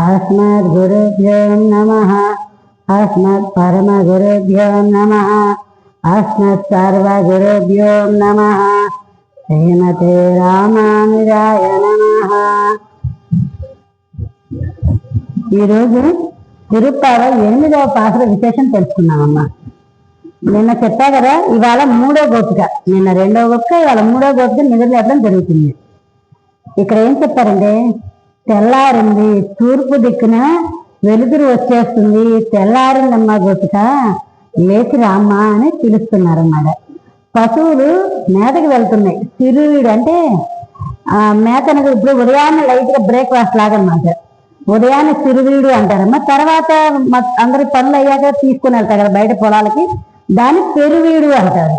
अस्मद्गुरुभ्यो नमः। अस्मत्परमगुरुभ्यो नमः। अस्मत्सर्वगुरुभ्यो नमः। श्रीमते రామానుజాయ నమః। ఈరోజు తిరుప్పావ 8వ పాసుర విశేషం తెలుసుకున్నామమ్మా. నిన్న చెప్పా కదా, ఇవాళ 3వ గోపిక, నిన్న 2వ గోపిక, ఇవాళ 3వ గోపిక నిద్రలేపడం జరుగుతుంది. ఇక్కడ ఏం చెప్పారంటే, తెల్లారింది, తూర్పు దిక్కున వెలుతురు వచ్చేస్తుంది, తెల్లారిందమ్మా గోపిక, లేచి రామ్మ అని పిలుస్తున్నారన్నమాట. పశువులు మేతకి వెళ్తున్నాయి. తిరువీడు అంటే మేతనకు ఇప్పుడు ఉదయాన్నే లైట్గా బ్రేక్ఫాస్ట్ లాగా అన్నమాట. ఉదయాన్నే తిరువీడు అంటారమ్మా. తర్వాత అందరి పనులు అయ్యాక తీసుకుని వెళ్తారు కదా బయట పొలాలకి, దాన్ని పెరువీడు అంటారు.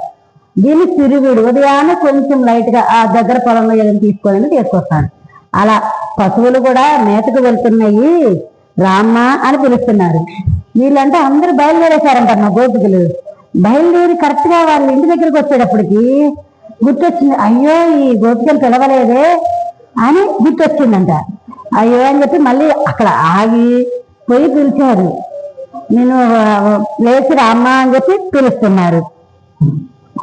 దీన్ని తిరువీడు. ఉదయాన్నే కొంచెం లైట్గా ఆ దగ్గర పొలంలో ఏదైనా తీసుకోవాలని తీసుకొస్తాడు. అలా పశువులు కూడా మేతకు వెళ్తున్నాయి, రామ్మ అని పిలుస్తున్నారు. వీళ్ళంటే అందరూ బయలుదేరేశారంటారు మా గోపికలు. బయలుదేరి కరెక్ట్ గా వాళ్ళ ఇంటి దగ్గరికి వచ్చేటప్పటికి గుర్తొచ్చింది, అయ్యో ఈ గోపికలు పిలవలేదే అని గుర్తొచ్చిందంట. అయ్యో అని చెప్పి మళ్ళీ అక్కడ ఆగి పోయి పిలిచారు. నేను లేచి రామ్మ అని చెప్పి పిలుస్తున్నారు.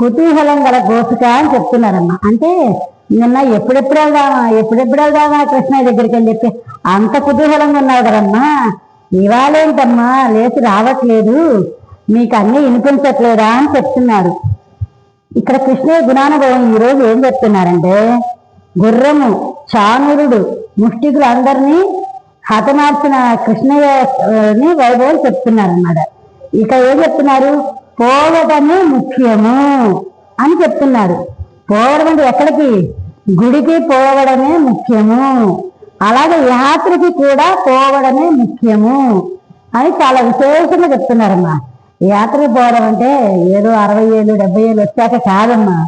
కుతూహలం గల గోపిక అని చెప్తున్నారమ్మా. అంటే నిన్న ఎప్పుడెప్పుడు వెళ్దామా కృష్ణయ్య దగ్గరికి అని చెప్పి అంత కుతూహలంగా ఉన్నావు కదమ్మా, ఇవాళేంటమ్మా లేచి రావట్లేదు, మీకు అన్నీ వినిపించట్లేదా అని చెప్తున్నారు. ఇక్కడ కృష్ణయ్య గుణానుభవం ఈరోజు ఏం చెప్తున్నారంటే, గుర్రము, చానురుడు, ముష్టికులు అందరినీ హతమార్చిన కృష్ణయ్యని వైభవం చెప్తున్నారన్నమాట. ఇక ఏం చెప్తున్నారు, పోవడమే ముఖ్యము అని చెప్తున్నారు. పోవడం అంటే ఎక్కడికి? గుడికి పోవడమే ముఖ్యము, అలాగే యాత్రకి కూడా పోవడమే ముఖ్యము అని చాలా విశేషంగా చెప్తున్నారమ్మా. యాత్రకి పోవడం అంటే ఏదో 60 ఏళ్ళు 70 ఏళ్ళు వచ్చాక కాదమ్మా.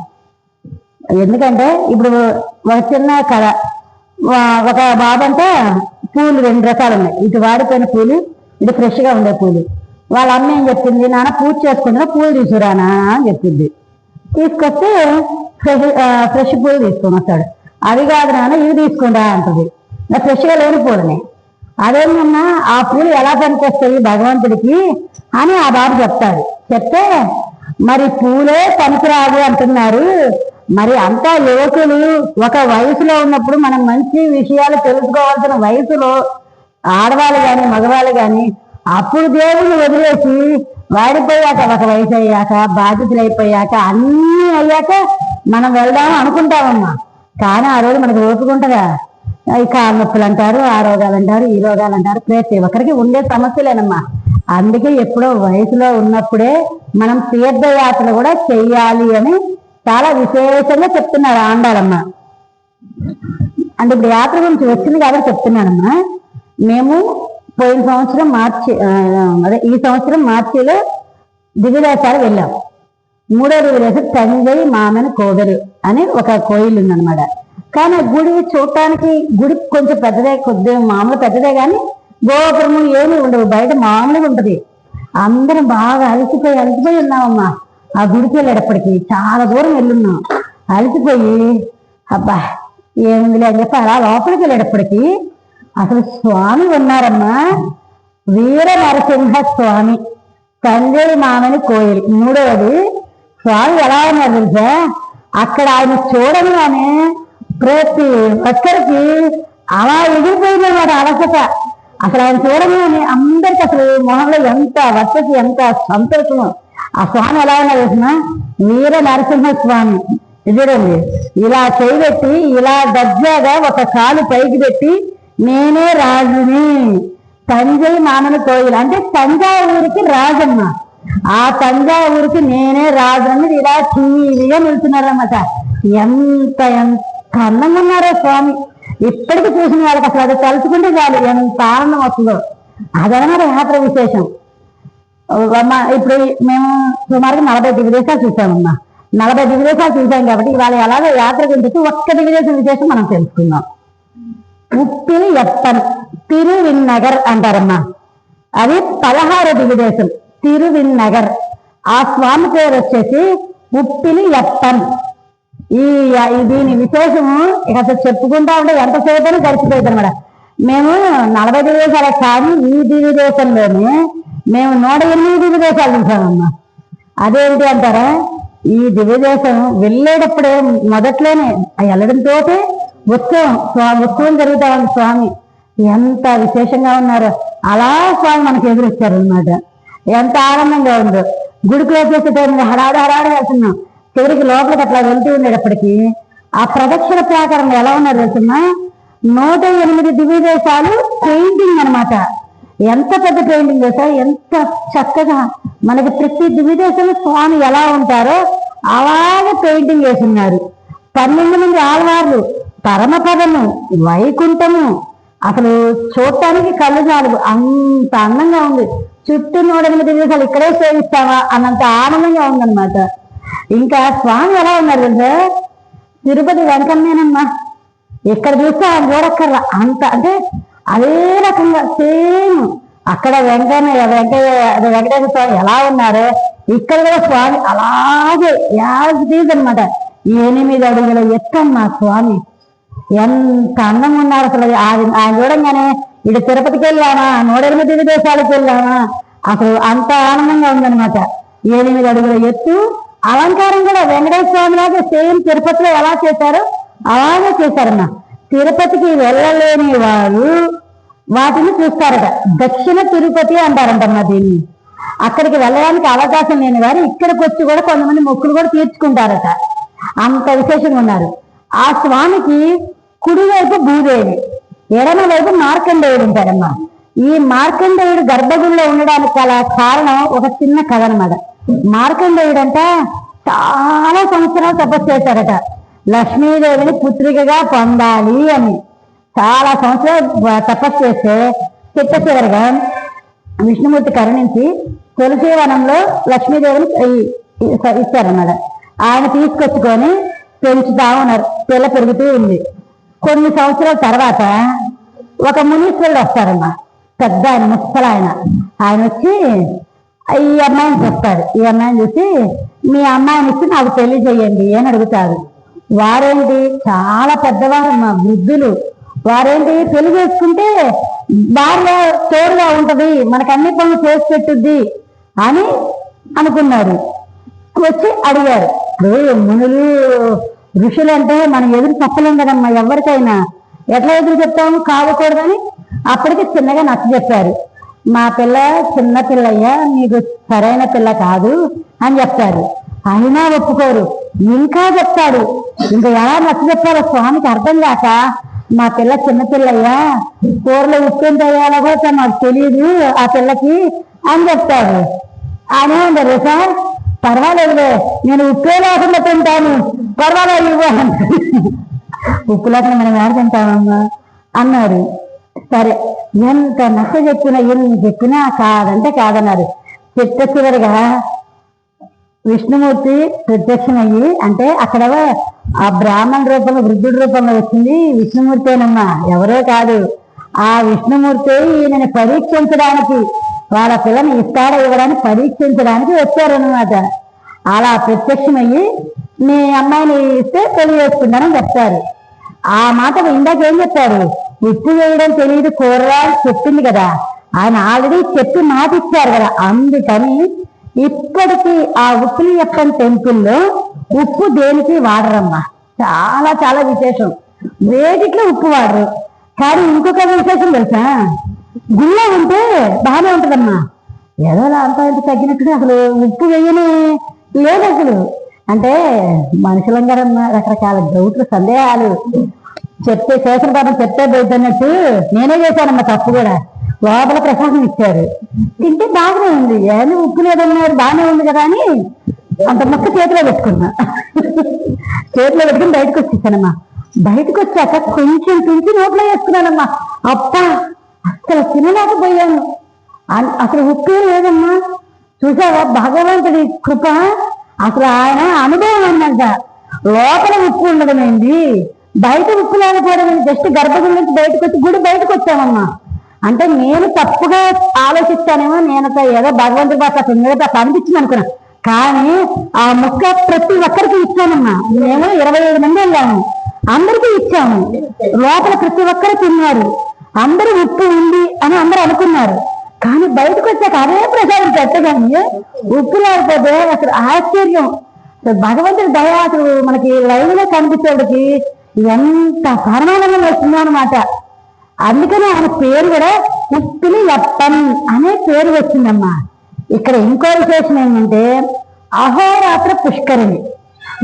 ఎందుకంటే ఇప్పుడు ఒక చిన్న కథ, ఒక బాబు అంటే పూలు 2 రకాలు ఉన్నాయి. ఇటు వాడిపోయిన పూలు, ఇటు ఫ్రెష్గా ఉండే పూలు. వాళ్ళ అమ్మ ఏం చెప్పింది, నాన్న పూజ చేసుకుంటున్నా పూలు తీసుకురానా అని చెప్పింది. తీసుకొస్తే ఫ్రెష్ పూలు తీసుకొని వస్తాడు. అది కాదు నాన్న ఇవి తీసుకుంటా అంటుంది. ఫ్రెష్గా లేని పూలని. అదేమన్నా ఆ పూలు ఎలా పనికొస్తాయి భగవంతుడికి అని ఆ బాబు చెప్తాడు. చెప్తే మరి పూలే పనికిరాదు అంటున్నారు, మరి అంతా యువకులు ఒక వయసులో ఉన్నప్పుడు మనం మంచి విషయాలు తెలుసుకోవాల్సిన వయసులో ఆడవాళ్ళు కానీ మగవాళ్ళు కానీ అప్పుడు దేవుడిని వదిలేసి వాడిపోయాక, ఒక వయసు అయ్యాక, బాధ్యతలు అయిపోయాక, అన్నీ అయ్యాక మనం వెళ్దాం అనుకుంటామమ్మా. కానీ ఆ రోజు మనకు ఓపుకుంటుందా? ఈ కాళ్ళ నొప్పులు అంటారు, ఆ రోగాలు అంటారు, ఈ రోగాలు అంటారు, ప్రతి ఒక్కరికి ఉండే సమస్యలేనమ్మా. అందుకే ఎప్పుడో వయసులో ఉన్నప్పుడే మనం తీర్థయాత్రలు కూడా చెయ్యాలి అని చాలా విశేషంగా చెప్తున్నారు ఆండాలమ్మ. అంటే ఇప్పుడు యాత్ర గురించి వచ్చింది కాబట్టి చెప్తున్నానమ్మా. మేము పోయిన సంవత్సరం ఈ సంవత్సరం మార్చిలో దివ్యదేశాలు వెళ్ళాం. 3వ దివ్యదేశం తంజై మామని కోదరు అని ఒక కోయిల్ ఉందన్నమాట. కానీ గుడి చూడటానికి, గుడి కొంచెం పెద్దదే, కొద్దిగా మామూలు పెద్దదే, కానీ గోపురము ఏమీ ఉండవు, బయట మామూలుగా ఉంటుంది. అందరం బాగా అలసిపోయి ఉన్నామమ్మా. ఆ గుడికి వెళ్ళేటప్పటికి చాలా దూరం వెళ్ళున్నాం. అలసిపోయి అబ్బా ఏముందిలే అని చెప్పి అలా లోపలికి వెళ్ళేటప్పటికి అసలు స్వామి ఉన్నారమ్మా. వీర నరసింహ స్వామి, తంజై మామని కోయిల్ 3వది. స్వామి ఎలా ఉన్నారు తెలుసా? అక్కడ ఆయన చూడగానే ప్రతి ఒక్కరికి అలా ఎగిరిపోయిందన్నమాట అలసట. అసలు ఆయన చూడగానే అందరికి అసలు మొహంలో ఎంత వర్షకి, ఎంత సంతోషము. ఆ స్వామి ఎలా ఉన్నారు తెలిసిన? వీర నరసింహ స్వామి. చూడండి, ఇలా చేయబెట్టి ఇలా దర్జాగా ఒక కాలు పైకి పెట్టి, నేనే రాజుని, తంజై మామని కోయిల్ అంటే తంజావూరికి రాజమ్మ, ఆ తంజావూరికి నేనే రాజు అనేది ఇలా టీవీగా నిలుచున్నారన్నమాట. ఎంత అందంగా ఉన్నారో స్వామి. ఇప్పటికీ చూసిన వాళ్ళకి అసలు అది తలుచుకుంటే చాలు ఎంత ఆనందం వస్తుందో. అదనమాట యాత్ర విశేషం. ఇప్పుడు మేము సుమారుగా 40 దివ్యదేశాలు చూసామమ్మా. 40 దివ్యదేశాలు చూసాం కాబట్టి ఇవాళ ఎలాగో యాత్ర గురించి ఒక్క దివ్యదేశం విశేషం మనం తెలుసుకుందాం. ఉప్పిలి ఎప్పన్ తిరువిన్నగర్ అంటారమ్మా. అది 16వ దివ్యదేశం తిరువిన్నగర్. ఆ స్వామి పేరు వచ్చేసి ఉప్పిలి ఎప్పన్. ఈ దీని విశేషము ఇక అసలు చెప్పుకుంటా ఉంటే ఎంతసేపు గడిచిపోయింది అనమాట. మేము 40 దివ్యదేశాలే కానీ ఈ దివ్య దేశంలోనే మేము 108 దివ్య దేశాలు చూసామమ్మా. అదేంటి అంటారా, ఈ దివ్యదేశం వెళ్ళేటప్పుడే మొదట్లోనే వెళ్ళడంతో ఉత్సవం జరుగుతా ఉంది. స్వామి ఎంత విశేషంగా ఉన్నారో అలా స్వామి మనకి ఎదురొచ్చారు అనమాట. ఎంత ఆనందంగా ఉందో. గుడికి వచ్చేసేటప్పుడు హడాడు వెళ్తున్నాం. చివరికి లోపలికి అట్లా వెళ్తూ ఉండేటప్పటికీ ఆ ప్రదక్షిణ ప్రాకారం ఎలా ఉన్నారు తెలుసున్నా, 108 దివ్య దేశాలు పెయింటింగ్ అనమాట. ఎంత పెద్ద పెయింటింగ్ చేశా, ఎంత చక్కగా మనకి ప్రతి దివ్య దేశంలో స్వామి ఎలా ఉంటారో అలాగే పెయింటింగ్ వేసున్నారు. 12 మంది ఆళ్వార్లు, పరమపదము, వైకుంఠము, అసలు చూడటానికి కళ్ళు చాలు అంత అందంగా ఉంది. చుట్టూ 108 దివ్యదేశాలు ఇక్కడే సేవిస్తావా అన్నంత ఆనందంగా ఉందన్నమాట. ఇంకా స్వామి ఎలా ఉన్నారు అంటే తిరుపతి వెంకన్నేనమ్మా. ఎక్కడ చూస్తే ఆయన చూడక్కర్లా అంత, అంటే అదే రకంగా సేమ్ అక్కడ వెంకటేశ్వర స్వామి ఎలా ఉన్నారో ఇక్కడ కూడా స్వామి అలాగే యాజ్ ఇట్ అనమాట. 8 అడుగుల ఎత్తమ్మా స్వామి. ఎంత అందంగా ఉన్నారు అసలు. ఆయన చూడంగానే ఇటు తిరుపతికి వెళ్ళామా, 108 దేశాలకు వెళ్ళామా, అసలు అంత ఆనందంగా ఉందనమాట. 8 అడుగుల ఎత్తు, అలంకారం కూడా వెంకటేశ్వర స్వామి లాగా సేమ్ తిరుపతిలో ఎలా చేశారో అలాగే చేశారమ్మా. తిరుపతికి వెళ్ళలేని వారు వాటిని చూస్తారట. దక్షిణ తిరుపతి అంటారంటమ్మా దీన్ని. అక్కడికి వెళ్ళడానికి అవకాశం లేని వారు ఇక్కడికి వచ్చి కూడా కొంతమంది మొక్కులు కూడా తీర్చుకుంటారట. అంత విశేషంగా ఉన్నారు. ఆ స్వామికి కుడివైపు భూదేవి, ఎడమ వైపు మార్కండేయుడు ఉంటాడమ్మా. ఈ మార్కండేయుడు గర్భగుడిలో ఉండడానికి గల కారణం ఒక చిన్న కథ అనమాట. మార్కండేయుడు అంట చాలా సంవత్సరాలు తపస్సు చేశారట, లక్ష్మీదేవిని పుత్రికగా పొందాలి అని. చాలా సంవత్సరాలు తపస్సు చేస్తే చిట్ట చివరిగా విష్ణుమూర్తి కరుణించి తులసీవనంలో లక్ష్మీదేవిని ఇచ్చారన్నమాట. ఆయన తీసుకొచ్చుకొని పెంచుతా ఉన్నారు. పిల్ల పెరుగుతూ ఉంది. కొన్ని సంవత్సరాల తర్వాత ఒక మునీశ్వరుడు వస్తారమ్మా. పెద్ద ఆయన, ముసలాయన. ఆయన వచ్చి ఈ అమ్మాయిని చూస్తాడు. ఈ అమ్మాయిని చూసి మీ అమ్మాయిని ఇచ్చి నాకు పెళ్లి చెయ్యండి అని అడుగుతారు. వారేంటి చాలా పెద్దవారమ్మా, వృద్ధులు. వారేంటి పెళ్లి చేసుకుంటే భార్య తోడుగా ఉంటది, మనకు అన్ని పనులు చేసి పెట్టుద్ది అని అనుకున్నారు. వచ్చి అడిగారు. మునులు ఋషులు అంటే మనం ఎదురు చెప్పలేం కదమ్మా ఎవరికైనా. ఎట్లా ఎదురు చెప్తాము, కావకూడదని అప్పటికి చిన్నగా నచ్చ చెప్పారు. మా పిల్ల చిన్న పిల్లయ్యా, మీకు సరైన పిల్ల కాదు అని చెప్తారు. అయినా ఒప్పుకోరు. ఇంకా చెప్తాడు. ఇంకా ఎలా నచ్చ చెప్పారో స్వామికి అర్థం కాక, మా పిల్ల చిన్న పిల్లయ్యా, కూరలో ఉప్పు ఎంత వేయాలో కూడా మాకు తెలియదు ఆ పిల్లకి అని చెప్తాడు. అనే ఉండరు సార్, పర్వాలేదులే నేను ఉప్పే లేకుండా తింటాను, పర్వాలేదు ఇవ్వాలి. ఉప్పు లేకుండా మనం ఏడ తింటామమ్మా అన్నారు. సరే ఎంత నచ్చ చెప్పినా ఎన్ని చెప్పినా కాదంటే కాదన్నారు. చిట్ట చివరిగా విష్ణుమూర్తి ప్రత్యక్షమయ్యి, అంటే అక్కడ ఆ బ్రాహ్మణ రూపంలో వృద్ధుడి రూపంలో వచ్చింది విష్ణుమూర్తేనమ్మా, ఎవరో కాదు. ఆ విష్ణుమూర్తి ఈయనని పరీక్షించడానికి, వాళ్ళ పిల్లని ఇస్తాడ ఇవ్వడానికి పరీక్షించడానికి వచ్చారనమాట. అలా ప్రత్యక్షమయ్యి మీ అమ్మాయిని ఇస్తే పెళ్లి చేసుకుంటానని చెప్తారు. ఆ మాట ఇందాక ఏం చెప్పారు, ఉప్పు వేయడం తెలియదు కూరరా చెప్పింది కదా. ఆయన ఆల్రెడీ చెప్పి మాట ఇచ్చారు కదా. అందుకని ఇప్పటికీ ఆ ఉప్పులియప్పన్ టెంపుల్లో ఉప్పు దేనికి వాడరమ్మా. చాలా చాలా విశేషం. వేటిట్లో ఉప్పు వాడరు. కానీ ఇంకొక విశేషం తెలుసా, గుళ్ళో ఉంటే బాగానే ఉంటుందమ్మా. ఏదో అంత ఇంత తగ్గినట్టుగా అసలు ఉప్పు వేయని లేదు అసలు. అంటే మనుషులం కదమ్మా, రకరకాల డౌట్లు, సందేహాలు. చెప్తే శేషం పాపం చెప్తే పోతున్నట్టు నేనే చేశానమ్మా తప్పు కూడా. లోపల ప్రసాదం ఇచ్చారు, తింటే బాగానే ఉంది. ఏమి ఉప్పు లేదన్నారు, బాగానే ఉంది కదా అని అంత మొక్క చేతిలో పెట్టుకున్నా. చేతిలో పెట్టుకుని బయటకు వచ్చేసానమ్మా. బయటకు వచ్చాక కొంచెం తుంచి నోట్లో వేసుకున్నానమ్మా. అబ్బా అసలు తినలేకపోయాను. అసలు ఉప్పు లేదమ్మా. చూసావా భగవంతుడి కృప. అసలు ఆయన అనుభవం అన్నమాట. లోపల ఉప్పు ఉండడం ఏంటి, బయట ఉప్పు లేకపోవడం ఏంటి. జస్ట్ గర్భగుడి నుంచి బయటకు వచ్చి గుడి బయటకు వచ్చామమ్మా. అంటే నేను తప్పుగా ఆలోచిస్తానేమో, నేను ఏదో భగవంతుడి భాష అనిపించింది అనుకున్నా. కానీ ఆ ముక్క ప్రతి ఒక్కరికి ఇచ్చానమ్మా. మేము 25 మంది వెళ్ళాము, అందరికీ ఇచ్చాము. లోపల ప్రతి ఒక్కరు తిన్నారు, అందరూ ఉప్పు ఉంది అని అందరూ అనుకున్నారు. కానీ బయటకు వచ్చాక అదే ప్రసాదం పెట్టగానే ఉప్పు లేకపోతే అసలు ఆశ్చర్యం. భగవంతుడి దయ అసలు మనకి లైవ్ లో కనిపించేవాడికి ఎంత పరమానందం వస్తుందో అనమాట. అందుకని ఆయన పేరు కూడా ఉప్పిలి అప్పన్ అనే పేరు వచ్చిందమ్మా. ఇక్కడ ఇంకో విశేషం ఏంటంటే అహోరాత్ర పుష్కరిణి.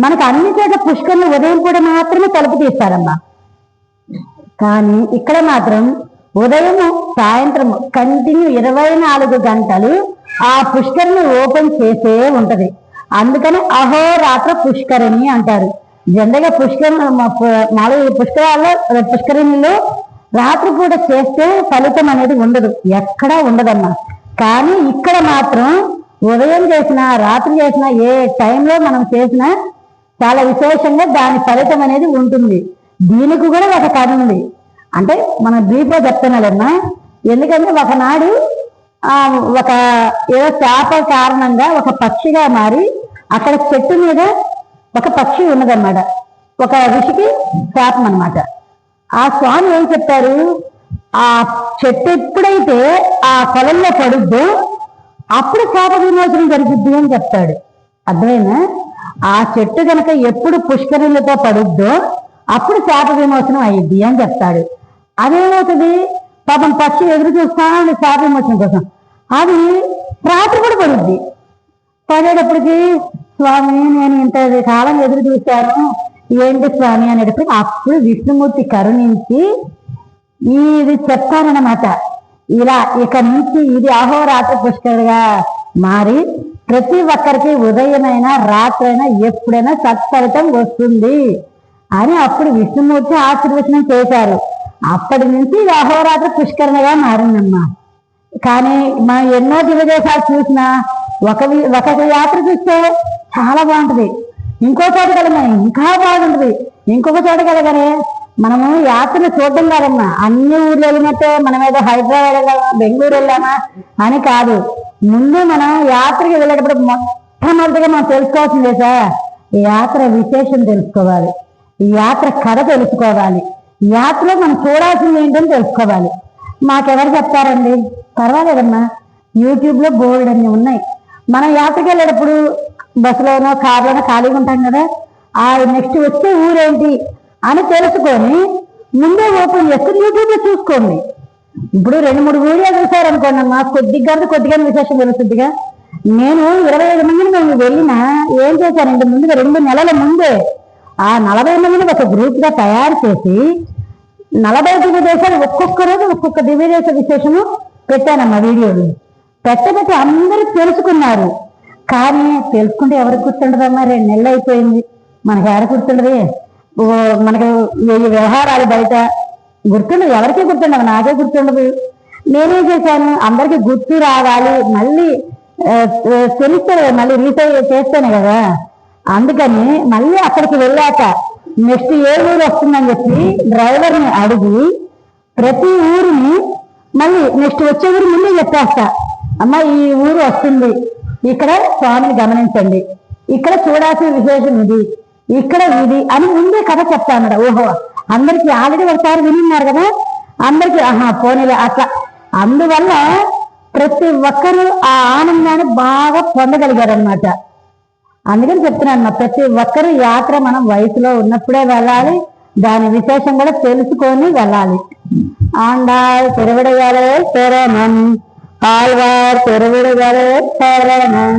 మనకు అన్ని చోట్ల పుష్కరిణి ఉదయం కూడా మాత్రమే తలుపు తీస్తారమ్మా. కానీ ఇక్కడ మాత్రం ఉదయం సాయంత్రం కంటిన్యూ 24 గంటలు ఆ పుష్కరిణి ఓపెన్ చేసే ఉంటది. అందుకని అహోరాత్ర పుష్కరిణి అంటారు. జనరల్గా పుష్కరిణిలో రాత్రి కూడా చేస్తే ఫలితం అనేది ఉండదు, ఎక్కడా ఉండదమ్మా. కానీ ఇక్కడ మాత్రం ఉదయం చేసినా రాత్రి చేసినా ఏ టైంలో మనం చేసినా చాలా విశేషంగా దాని ఫలితం అనేది ఉంటుంది. దీనికి కూడా ఒక కథ ఉంది. అంటే మన బ్రీఫ్లో చెప్తున్నాడమ్మా. ఎందుకంటే ఒకనాడు ఒక ఏదో చేప కారణంగా ఒక పక్షిగా మారి అక్కడ చెట్టు మీద ఒక పక్షి ఉన్నదన్నమాట. ఒక ఋషికి శాపం అనమాట. ఆ స్వామి ఏం చెప్తారు, ఆ చెట్టు ఎప్పుడైతే ఆ కొలంలో పడుద్దో అప్పుడు శాప విమోచనం జరుగుద్ది అని చెప్తాడు. అర్థమైనా? ఆ చెట్టు కనుక ఎప్పుడు పుష్కరిణితో పడుద్దో అప్పుడు శాప విమోచనం అయ్యిద్ది అని చెప్తాడు. అదేమవుతుంది, పాపం పక్షి ఎదురు చూస్తాను శాప విమోచనం కోసం. అది రాత్రి కూడా పడుద్ది. పడేటప్పటికి స్వామి నేను ఇంత కాలం ఎదురు చూశాను, ఏంటి స్వామి అనేటప్పటికి అప్పుడు విష్ణుమూర్తి కరుణించి ఇది చెప్తానన్నమాట. ఇలా ఇక నుంచి ఇది అహోరాత్ర పుష్కరుడుగా మారి ప్రతి ఒక్కరికి ఉదయమైనా రాత్రైనా ఎప్పుడైనా సత్ఫలితం వస్తుంది అని అప్పుడు విష్ణుమూర్తి ఆశీర్వచనం చేశారు. అప్పటి నుంచి ఇది అహోరాత్ర పుష్కరణగా మారిందమ్మా. కానీ మనం ఎన్నో దివ్యదేశాలు చూసినా ఒక యాత్ర చూస్తే చాలా బాగుంటుంది, ఇంకో చోట కలగానే ఇంకా బాగుంటుంది, ఇంకొక చోట కలగానే మనము యాత్రలు చూడటం కాదమ్మా. అన్ని ఊర్లు వెళ్ళినట్టే మనం ఏదో హైదరాబాద్ వెళ్ళామా బెంగళూరు వెళ్ళామా అని కాదు. ముందు మనం యాత్రకి వెళ్ళేటప్పుడు మొట్టమొదటిగా మనం తెలుసుకోవాల్సిందే సార్, ఈ యాత్ర విశేషం తెలుసుకోవాలి, ఈ యాత్ర కథ తెలుసుకోవాలి, ఈ యాత్రలో మనం చూడాల్సింది ఏంటని తెలుసుకోవాలి. మాకెవరు చెప్తారండి? పర్వాలేదమ్మా, యూట్యూబ్లో బోర్డు అన్ని ఉన్నాయి. మనం యాత్రకి వెళ్ళేటప్పుడు బస్సులోనో కార్లోనో ఖాళీగా ఉంటాం కదా, ఆ నెక్స్ట్ వచ్చే ఊరేంటి అని తెలుసుకొని ముందే ఓపెన్ చేసుకుని యూట్యూబ్లో చూసుకోండి. ఇప్పుడు 2-3 వీడియోలు చూసారనుకోండి అమ్మా, కొద్దిగా విశేషం తెలుస్తుందిగా. నేను 25 మందిని మేము వెళ్ళినా ఏం చేశానంటే ముందుగా 2 నెలల ముందే ఆ 40 మందిని ఒక గ్రూప్ గా తయారు చేసి 40 దివ్యదేశాలు ఒక్కొక్క రోజు ఒక్కొక్క దివ్యదేశ విశేషము పెట్టానమ్మా. వీడియోలు పెట్టి అందరూ తెలుసుకున్నారు. కానీ తెలుసుకుంటే ఎవరికి గుర్తుండదమ్మా? 2 నెలలు అయిపోయింది, మనకి ఎవరికి గుర్తుండదు? మనకు వ్యవహారాలు బయట గుర్తుండదు, ఎవరికి గుర్తుండవు, నాకే గుర్తుండదు. నేనేం చేశాను, అందరికి గుర్తు రావాలి, మళ్ళీ తెలుస్తే మళ్ళీ రీసైజ్ చేస్తేనే కదా. అందుకని మళ్ళీ అక్కడికి వెళ్ళాక నెక్స్ట్ ఏ ఊరు వస్తుందని చెప్పి డ్రైవర్ని అడిగి ప్రతి ఊరిని మళ్ళీ నెక్స్ట్ వచ్చే ఊరు ముందే చెప్పేస్తా. అమ్మ ఈ ఊరు వస్తుంది, ఇక్కడ స్వామిని గమనించండి, ఇక్కడ చూడాల్సిన విశేషం ఇది, ఇక్కడ ఇది అని ముందే కథ చెప్తాను. ఓహో అందరికి ఆల్రెడీ ఒకసారి వినిన్నారు కదా, అందరికి పోనీలే అట్లా. అందువల్ల ప్రతి ఒక్కరూ ఆ ఆనందాన్ని బాగా పొందగలిగారనమాట. అందుకని చెప్తున్నాను, ప్రతి ఒక్కరు యాత్ర మనం వయసులో ఉన్నప్పుడే వెళ్ళాలి, దాని విశేషం కూడా తెలుసుకొని వెళ్ళాలి. ఆండాల్ తిరువిడగలే శరణం, ఆళ్వార్ తిరువిడగలే శరణం.